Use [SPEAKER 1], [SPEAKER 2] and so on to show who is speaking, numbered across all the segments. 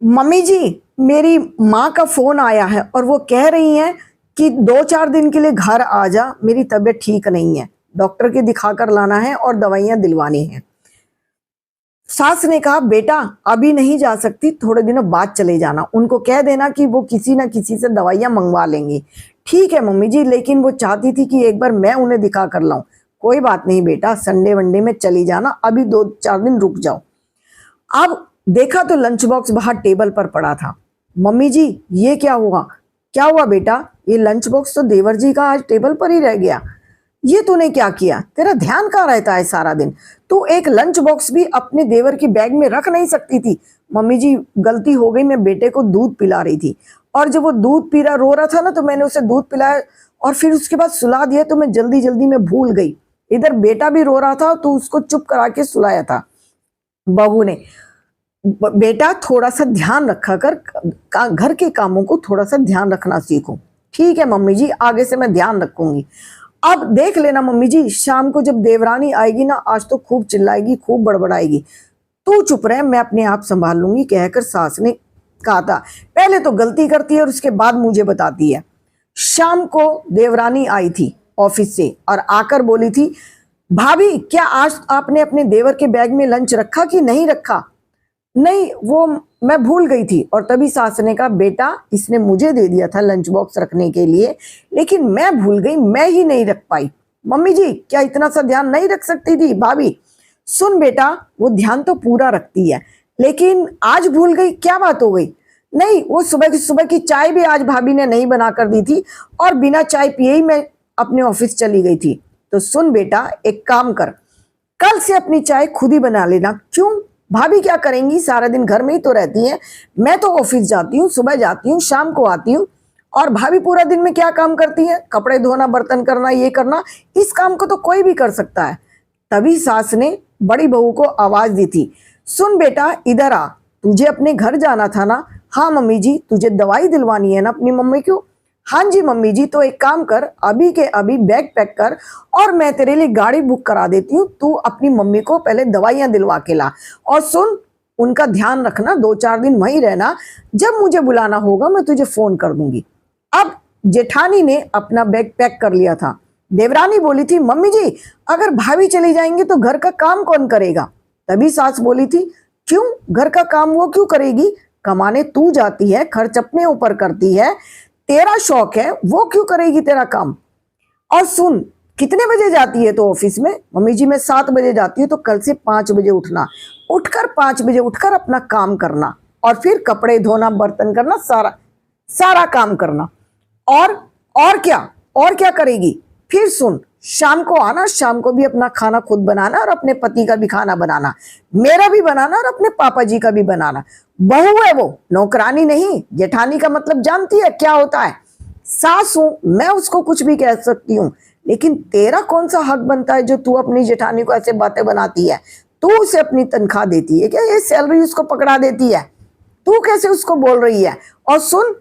[SPEAKER 1] Mummy जी, मेरी माँ का फोन आया है और वो कह रही हैं कि 2-4 दिन के लिए घर आ जा, मेरी तबीयत ठीक नहीं है, डॉक्टर के दिखा कर लाना है और दवाइयाँ दिलवानी है। सास ने कहा बेटा अभी नहीं जा सकती, थोड़े दिनों बाद चले जाना, उनको कह देना कि वो किसी ना किसी से दवाइयाँ मंगवा लेंगी। ठीक है मम्मी जी, लेकिन वो चाहती थी कि एक बार मैं उन्हें दिखा कर लाऊं। कोई बात नहीं बेटा, संडे वनडे में चली जाना, अभी 2-4 दिन रुक जाओ। अब देखा तो लंच बॉक्स बाहर टेबल पर पड़ा था। मम्मी जी ये क्या हुआ? क्या हुआ बेटा? ये लंच बॉक्स तो देवर जी का आज टेबल पर ही रह गया। ये तूने क्या किया? तेरा ध्यान कहाँ रहता है सारा दिन? तू एक लंच बॉक्स भी अपने देवर की बैग में रख नहीं सकती थी। मम्मी जी गलती हो गई, मैं बेटे को दूध पिला रही थी और जब वो दूध पी रहा रो रहा था ना, तो मैंने उसे दूध पिलाया और फिर उसके बाद सुला दिया, तो मैं जल्दी जल्दी में भूल गई। इधर बेटा भी रो रहा था तो उसको चुप करा के सुलाया था। बहू ने, बेटा थोड़ा सा ध्यान रखा कर, घर के कामों को थोड़ा सा ध्यान रखना सीखो। ठीक है मम्मी जी, आगे से मैं ध्यान रखूंगी। अब देख लेना मम्मी जी, शाम को जब देवरानी आएगी ना, आज तो खूब चिल्लाएगी, खूब बड़बड़ाएगी। तू चुप रहे, मैं अपने आप संभाल लूंगी, कहकर सास ने कहा था। पहले तो गलती करती है और उसके बाद मुझे बताती है। शाम को देवरानी आई थी ऑफिस से और आकर बोली थी, भाभी क्या आज आपने अपने देवर के बैग में लंच रखा कि नहीं रखा? नहीं, वो मैं भूल गई थी। और तभी सास ने कहा, बेटा इसने मुझे दे दिया था लंच बॉक्स रखने के लिए, लेकिन मैं भूल गई, मैं ही नहीं रख पाई। मम्मी जी क्या इतना सा ध्यान नहीं रख सकती थी? भाभी सुन बेटा, वो ध्यान तो पूरा रखती है, लेकिन आज भूल गई, क्या बात हो गई? नहीं, वो सुबह की चाय भी आज भाभी ने नहीं बना कर दी थी और बिना चाय पिए ही मैं अपने ऑफिस चली गई थी। तो सुन बेटा, एक काम कर, कल से अपनी चाय खुद ही बना लेना। क्यों? भाभी क्या करेंगी, सारा दिन घर में ही तो रहती हैं। मैं तो ऑफिस जाती हूँ, सुबह जाती हूँ, शाम को आती हूँ, और भाभी पूरा दिन में क्या काम करती है? कपड़े धोना, बर्तन करना, ये करना। इस काम को तो कोई भी कर सकता है। तभी सास ने बड़ी बहू को आवाज दी थी, सुन बेटा इधर आ, तुझे अपने घर जाना था ना? हाँ मम्मी जी, तुझे दवाई दिलवानी है ना अपनी मम्मी को? हाँ जी मम्मी जी, तो एक काम कर, अभी के अभी बैग पैक कर और मैं तेरे लिए गाड़ी बुक करा देती हूँ, तू अपनी मम्मी को पहले दवाइयाँ दिलवा के ला। और सुन, उनका ध्यान रखना, 2-4 दिन वहीं रहना, जब मुझे बुलाना होगा मैं तुझे फोन कर दूंगी। अब जेठानी ने अपना बैग पैक कर लिया था। देवरानी बोली थी, मम्मी जी अगर भाभी चली जाएंगी तो घर का काम कौन करेगा? तभी सास बोली थी, क्यों, घर का काम वो क्यों करेगी? कमाने तू जाती है, खर्च अपने ऊपर करती है, तेरा शौक है, वो क्यों करेगी तेरा काम? और सुन, कितने बजे जाती है तो ऑफिस में? मम्मी जी मैं 7 बजे जाती हूँ, तो कल से 5 बजे उठना, उठकर 5 बजे उठकर अपना काम करना और फिर कपड़े धोना, बर्तन करना, सारा सारा काम करना। और क्या करेगी? फिर सुन, शाम को आना, शाम को भी अपना खाना खुद बनाना और अपने पति का भी खाना बनाना, मेरा भी बनाना और अपने पापा जी का भी बनाना। बहू है वो, नौकरानी नहीं। जेठानी का मतलब जानती है क्या होता है? सास हूं मैं, उसको कुछ भी कह सकती हूँ, लेकिन तेरा कौन सा हक बनता है जो तू अपनी जेठानी को ऐसे बातें बनाती है? तू उसे अपनी तनख्वाह देती है क्या? ये सैलरी उसको पकड़ा देती है, तू कैसे उसको बोल रही है? और सुन,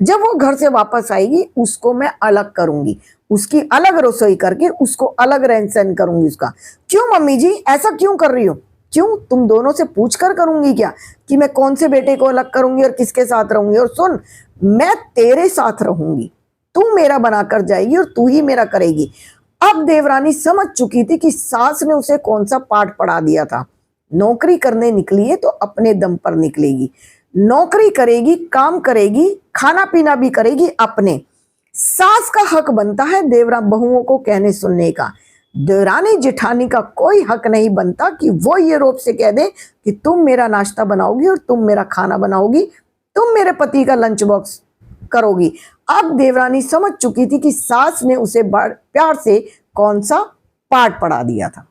[SPEAKER 1] जब वो घर से वापस आएगी उसको मैं अलग करूंगी, उसकी अलग रसोई करके उसको अलग रहन सहन करूंगी उसका। क्यों मम्मी जी, ऐसा क्यों कर रही हो? क्यों, तुम दोनों से पूछ कर करूंगी क्या कि मैं कौन से बेटे को अलग करूंगी और किसके साथ रहूंगी? और सुन, मैं तेरे साथ रहूंगी, तू मेरा बनाकर जाएगी और तू ही मेरा करेगी। अब देवरानी समझ चुकी थी कि सास ने उसे कौन सा पाठ पढ़ा दिया था। नौकरी करने निकली है तो अपने दम पर निकलेगी, नौकरी करेगी, काम करेगी, खाना पीना भी करेगी अपने। सास का हक बनता है देवरा बहुओं को कहने सुनने का। देवरानी जेठानी का कोई हक नहीं बनता कि वो ये रोप से कह दे कि तुम मेरा नाश्ता बनाओगी और तुम मेरा खाना बनाओगी, तुम मेरे पति का लंच बॉक्स करोगी। अब देवरानी समझ चुकी थी कि सास ने उसे प्यार से कौन सा पाठ पढ़ा दिया था।